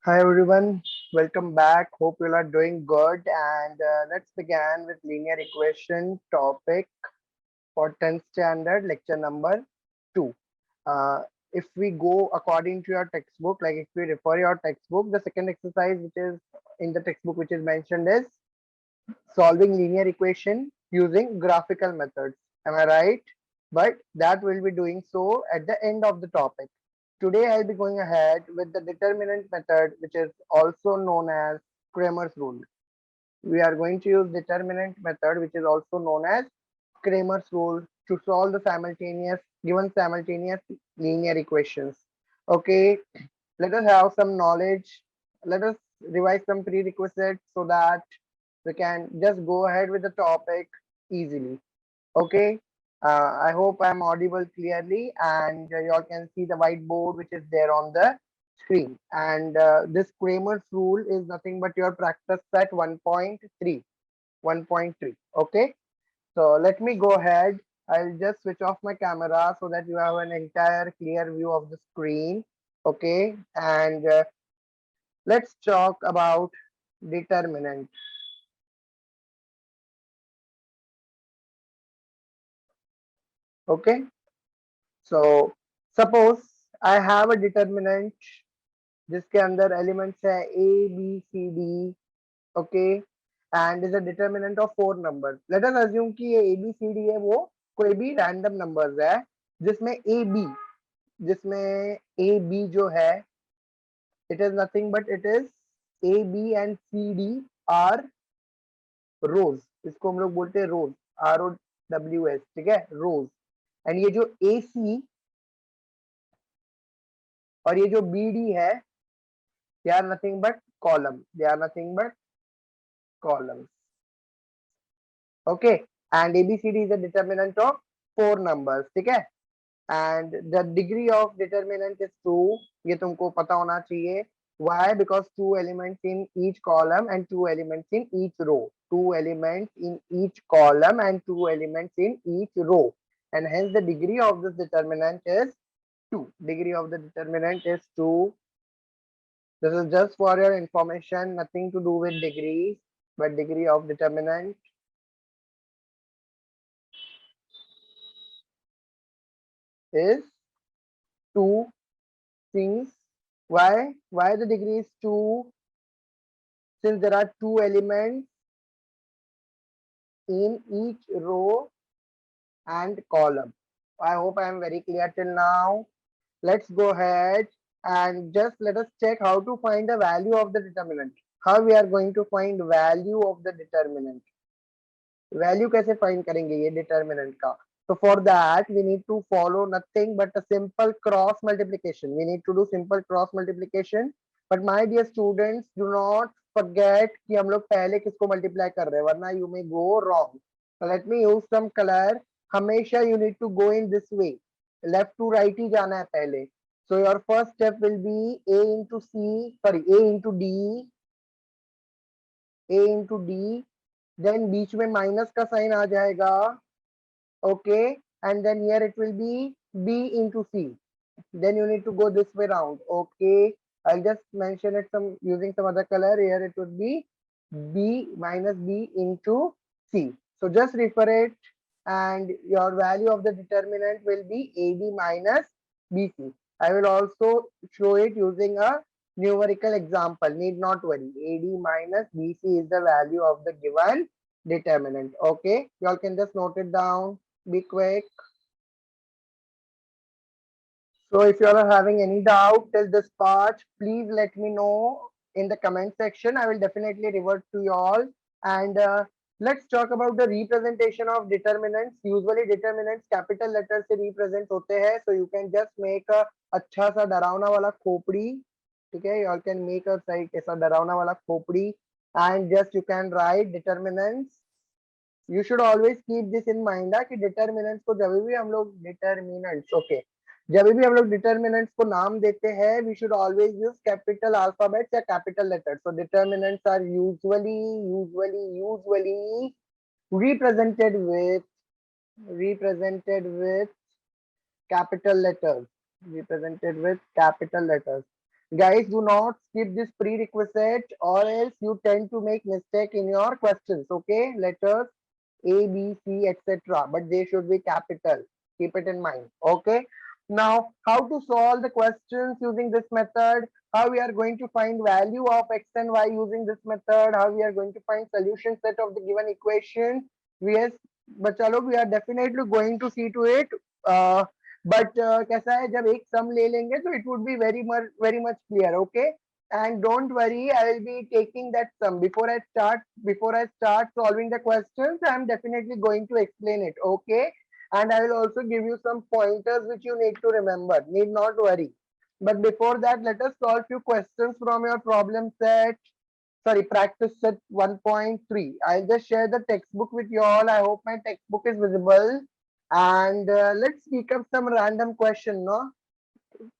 Hi everyone, welcome back. Hope you are doing good. And let's begin with linear equation topic for 10th standard, lecture number 2. Uh, if we go according to your textbook, like if we refer your textbook, the second exercise which is in the textbook which is mentioned is solving linear equation using graphical methods. Am I right? But that will be doing so at the end of the topic. Today I'll be going ahead with the determinant method, which is also known as Cramer's rule. We are going to use determinant method, which is also known as Cramer's rule, to solve the given simultaneous linear equations. Okay, let us have some knowledge. Let us revise some prerequisites so that we can just go ahead with the topic easily. Okay, I hope I'm audible clearly, and you all can see the whiteboard which is there on the screen. And this Cramer's rule is nothing but your practice set 1.3. 1.3. Okay, so let me go ahead. I'll just switch off my camera so that you have an entire clear view of the screen. Okay, and let's talk about determinant. Okay, so suppose I have a determinant जिसके अंदर elements है A B C D. Okay, and is a determinant of 4 numbers. Let us assume कि ये ए B C D है, वो कोई भी random numbers है जिसमें ए बी जो है, it is nothing but it is A B and C D R rose. इसको हम लोग बोलते हैं rose, R O W S. ठीक है, रोज. एंड ये जो ए सी और ये जो बी डी है, they are nothing but column. They are nothing but columns. Okay, and ABCD is a determinant of 4 numbers. ठीक है, and the degree of determinant is 2. ये तुमको पता होना चाहिए. Why? Because 2 elements in each column and 2 elements in each row. 2 elements in each column and 2 elements in each row, and hence the degree of this determinant is 2. Degree of the determinant is 2. This is just for your information, nothing to do with degrees, but degree of determinant is 2 things. Why the degree is 2? Since there are 2 elements in each row and column. I hope I am very clear till now. Let's go ahead and just let us check how to find the value of the determinant. How we are going to find value of the determinant. Value कैसे find करेंगे ये determinant का? So for that we need to follow nothing but a simple cross multiplication. We need to do simple cross multiplication. But my dear students, do not forget कि हम लोग पहले किसको multiply कर रहे हैं, वरना you may go wrong. So let me use some color. हमेशा you need to go in this way. Left to right ही जाना है पहले. So your first step will be A into C, sorry, A into D, A into D. Then बीच में minus का sign आ जाएगा. Okay, and then here it will be B into C. Then you need to go this way round. Okay, I'll just mention it some using some other color. Here it would be B minus B into C. So just refer it, and your value of the determinant will be AB minus BC. I will also show it using a numerical example. Need not worry. AD minus BC is the value of the given determinant. Okay, you all can just note it down. Be quick. So if you all are having any doubt till this part, please let me know in the comment section. I will definitely revert to you all. And let's talk about the representation of determinants. Usually determinants capital letters से represent होते हैं. So you can just make a अच्छा सा डरावना वाला खोपड़ी. ठीक है, you all can make a site ऐसा डरावना वाला खोपड़ी, and just you can write determinants. You should always keep this in mind कि determinants को जब भी हम लोग determinants, okay, जब भी हम लोग डिटर्मिनेंट्स को नाम देते हैं, we should always use capital alphabets या capital letters. So determinants are usually represented with capital letters. Represented with capital letters. Guys, do not skip this prerequisite or else you tend to make mistake in your questions. Okay, letters A, B, C, etc. But they should be capital. Keep it in mind. Okay. Now, how to solve the questions using this method? How we are going to find value of x and y using this method? How we are going to find solution set of the given equation? Yes, बच्चा लोग, we are definitely going to see to it. But कैसा है, जब एक सम ले लेंगे तो it would be very much clear. Okay, and don't worry, I will be taking that sum before I start solving the questions. I am definitely going to explain it. Okay, and I will also give you some pointers which you need to remember. Need not worry. But before that, let us solve few questions from your problem set. Sorry, practice set 1.3. I'll just share the textbook with you all. I hope my textbook is visible. And let's pick up some random question. No,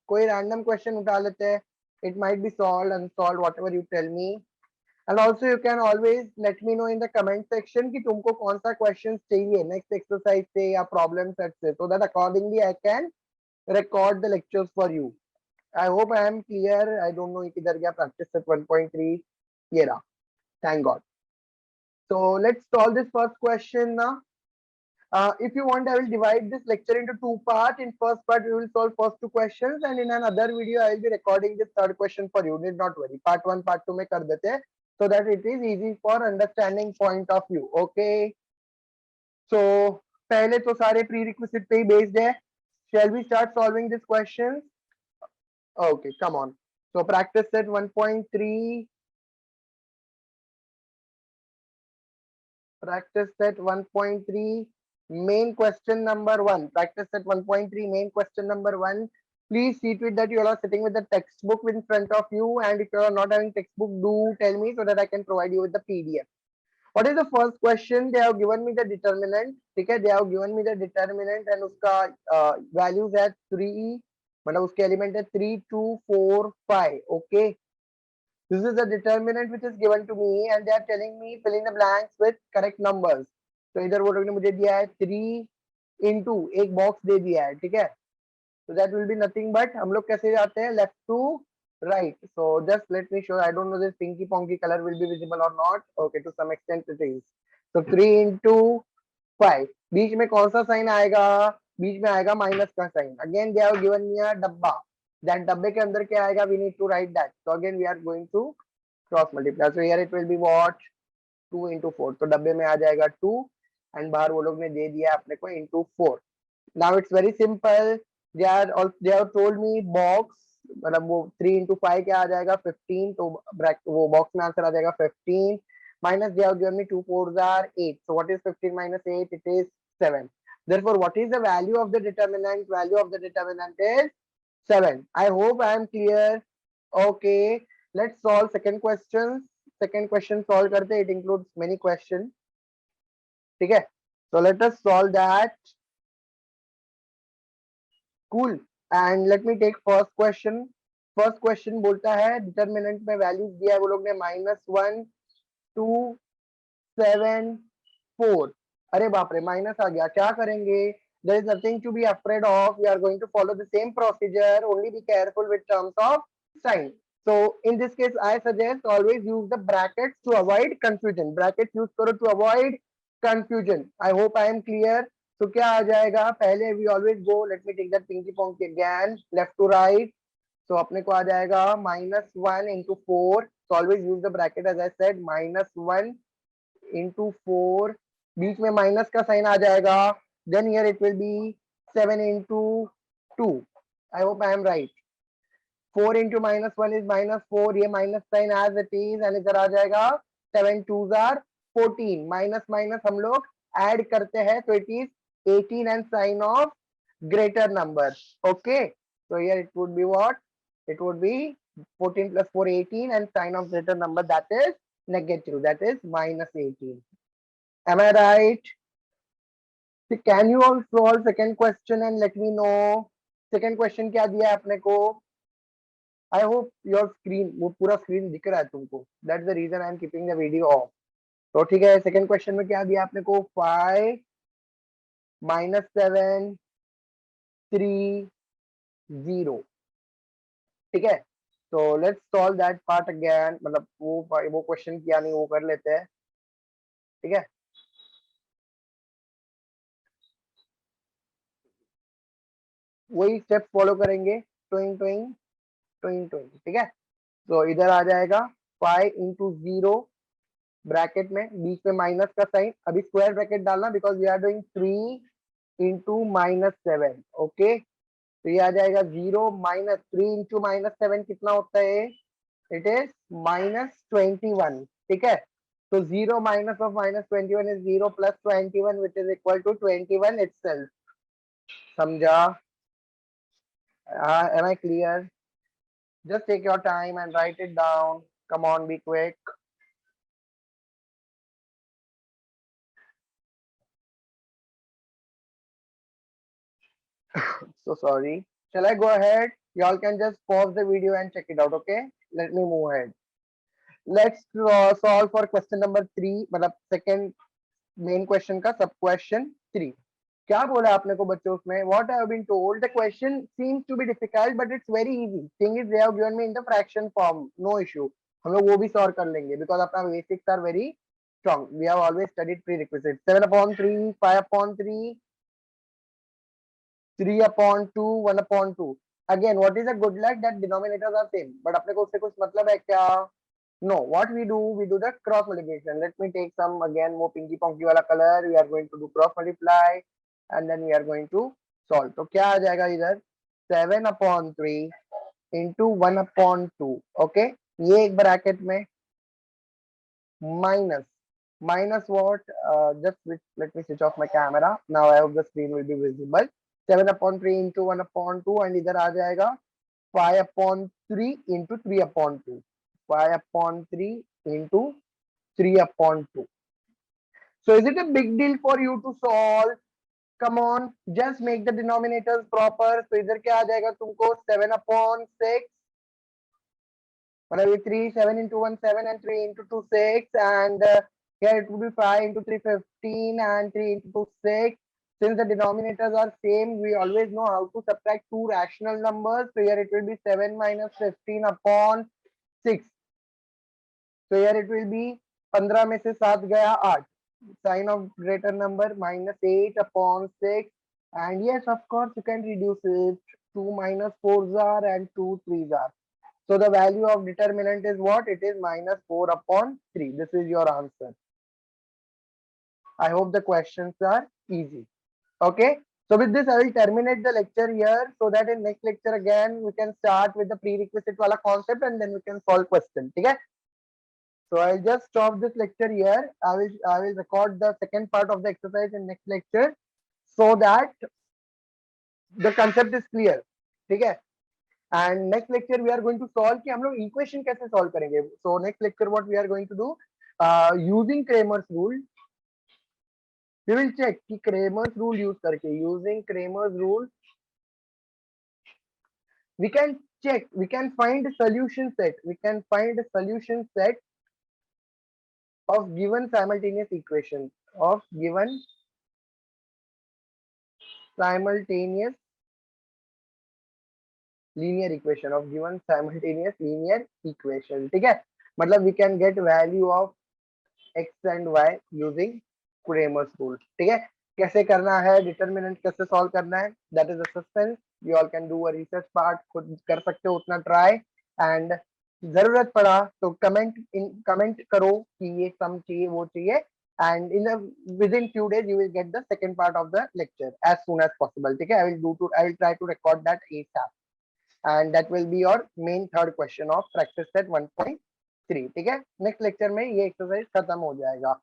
कोई random question उठा लेते हैं. It might be solved, unsolved, whatever you tell me. And also you can always let me know in the comment section कि तुमको कौन सा questions चाहिए next exercise से या problem set से, so that accordingly I can record the lectures for you. I hope I am clear. I don't know किधर गया practice set 1.3. ये रहा. Thank God. So let's solve this first question now. If you want, I will divide this lecture into two parts. In first part, we will solve first two questions, and in another video, I will be recording the third question for you. Need not worry. Part one, part two, में कर देते हैं, so that it is easy for understanding point of view. Okay. So पहले तो सारे prerequisite पे ही based है. Shall we start solving these questions? Okay, come on. So practice set 1.3. Practice set 1.3. Main question number 1. Practice set 1.3. Main question number 1. Please see to it that you are sitting with the textbook in front of you, and if you are not having textbook, do tell me so that I can provide you with the PDF. What is the first question? They have given me the determinant. Okay, they have given me the determinant and uska values at 3, मतलब उसके element है 3, 2, 4, 5. Okay, this is the determinant which is given to me, and they are telling me fill in the blanks with correct numbers. तो इधर वो लोग ने मुझे दिया है 3 into एक बॉक्स दे दिया है. ठीक है, so that will be nothing but हम लोग कैसे जाते हैं left to right. So just let me show. I don't know this pinky ponky color will be visible or not. Okay, to some extent it is. So 3 into 5. बीच में कौन सा sign आएगा? बीच में आएगा माइनस का sign. Again they have given me a डब्बा. That डब्बे के अंदर क्या आएगा? We need to write that. So again we are going to cross multiply. So here it will be what? 2 into 4. तो डब्बे में आ जाएगा 2, and बाहर वो लोग ने दे दिया अपने को into 4. Now it's very simple. They have told me box, मतलब वो 3 into 5 क्या आ जाएगा 15. तो वो बॉक्स में आंसर आ जाएगा 15. Minus they have given me 2 4s are 8. So what is 15 minus 8? It is 7. Therefore, what is the value of the determinant? Value of the determinant is 7. I hope I am clear. Okay, let's solve second question. Second question solve करते. It includes many questions. ठीक है, so let us solve that. Cool. And let me take first question. First question बोलता है determinant में values दिया है वो लोग ने -1, 2, 7, 4. अरे बाप रे, माइनस आ गया. क्या करेंगे? There is nothing to be afraid of. We are going to follow the same procedure. Only be careful with terms of sign. So in this case, I suggest always use the brackets to avoid confusion. Brackets use करो to avoid confusion. I hope I am clear. So क्या आ जाएगा? पहले we always go. Let me take that pinky ponky again. Left to right. So अपने को आ जाएगा -1 into 4. So always use the bracket as I said. -1 into 4. बीच में minus का sign आ जाएगा. Then here it will be 7 into 2. I hope I am right. 4 into -1 is -4. ये minus sign as it is, and इधर आ जाएगा 7 2s are 14. Minus minus हम लोग add करते हैं, तो it is 18 and sign of greater number. Okay, so here it would be what? It would be 14 plus 4 18, and sign of greater number, that is negative, that is -18. Am I right? Can you all solve second question and let me know? Second question क्या दिया है अपने को? I hope your screen, वो पूरा screen दिख रहा है तुमको. That's the reason I am keeping the video off. तो ठीक है, second question में क्या दिया अपने को? 5 -7 3 0. ठीक है, So let's solve that part again. मतलब वो क्वेश्चन किया नहीं, वो कर लेते हैं, ठीक है। वही स्टेप फॉलो करेंगे, ट्विंग ट्विंग ट्विंग ट्विंग, ठीक है। तो इधर आ जाएगा 5 into 0 ब्रैकेट में, बीच में माइनस का साइन, अभी स्क्वायर ब्रैकेट डालना because we are doing 3 into -7, okay. तो ये आ जाएगा 0 माइनस 3 into -7 कितना होता है, इट इज -21, ठीक है। तो 0 minus of -21 is 0 plus 21 which is equal to 21 itself. समझा? Am I clear? Just take your time and write it down. Come on, be quick. So sorry. Shall I go ahead? Y'all can just pause the video and check it out, okay? Let me move ahead. Let's solve for question number 3, मतलब second main question का sub question 3. क्या बोला आपने को बच्चों उसमें? What I have been told, the question seems to be difficult but it's very easy. Thing is they have given me in the fraction form, no issue. हम लोग वो भी solve कर लेंगे because अपना basics are very strong. We have always studied prerequisites. 7/3, 5/3, 3/2, 1/2. Again, what is a good luck that denominators are same. But अपने को उससे कुछ मतलब है क्या? No. What we do the cross multiplication. Let me take some again more pinky ponky वाला color. We are going to do cross multiply and then we are going to solve. तो क्या आ जाएगा इधर? 7/3 into 1/2. Okay. ये एक bracket में minus what? Let me switch off my camera. Now I hope the screen will be visible. 7/3 into 1/2 and इधर आ जाएगा 5/3 into 3/2. 5/3 into 3/2. So is it a big deal for you to solve? Come on, just make the denominators proper. So इधर क्या आ जाएगा तुमको? 7/6. मतलब 3, 7 into 1, 7 and 3 into 2, 6 and here it will be 5 into 3, 15 and 3 into 2, 6. Since the denominators are same, we always know how to subtract two rational numbers. So here it will be 7 minus 15/6. So here it will be 15 में से 7 गया 8. Sign of greater number -8/6. And yes, of course, you can reduce it. 2 minus 4s are and 2 3s are. So the value of determinant is what? It is -4/3. This is your answer. I hope the questions are easy. Okay. So with this, I will terminate the lecture here so that in next lecture again, we can start with the prerequisite wala concept and then we can solve question. Okay. So I'll just stop this lecture here. I will record the second part of the exercise in next lecture so that the concept is clear. Okay. And next lecture we are going to solve कि हम लोग equation कैसे solve करेंगे. So next lecture what we are going to do, using Cramer's rule, we will check कि Cramer's rule use करके, using Cramer's rule we can check, we can find a solution set, of given simultaneous equation, of given simultaneous linear equation, of given simultaneous linear equation. ठीक है, मतलब we can get value of x and y using Cramer's rule. ठीक है, कैसे करना है, determinant कैसे solve करना है, that is a suspense. You all can do a research part, खुद कर सकते हो उतना ट्राई. एंड जरूरत पड़ा तो कमेंट करो कि ये सम चाहिए वो चाहिए. And within few days you will get the second part of the lecture as soon as possible. ठीक है, I will try to record that ASAP. And that will be your main third question of practice set 1.3. ठीक है, next lecture में ये exercise खत्म हो जाएगा.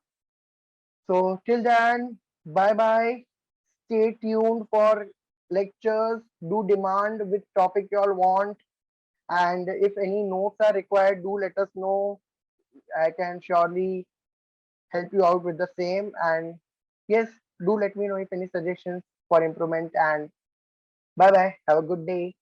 So till then, bye bye. Stay tuned for lectures. Do demand which topic you all want. And if any notes are required, do let us know. I can surely help you out with the same. And yes, do let me know if any suggestions for improvement. And bye bye. Have a good day.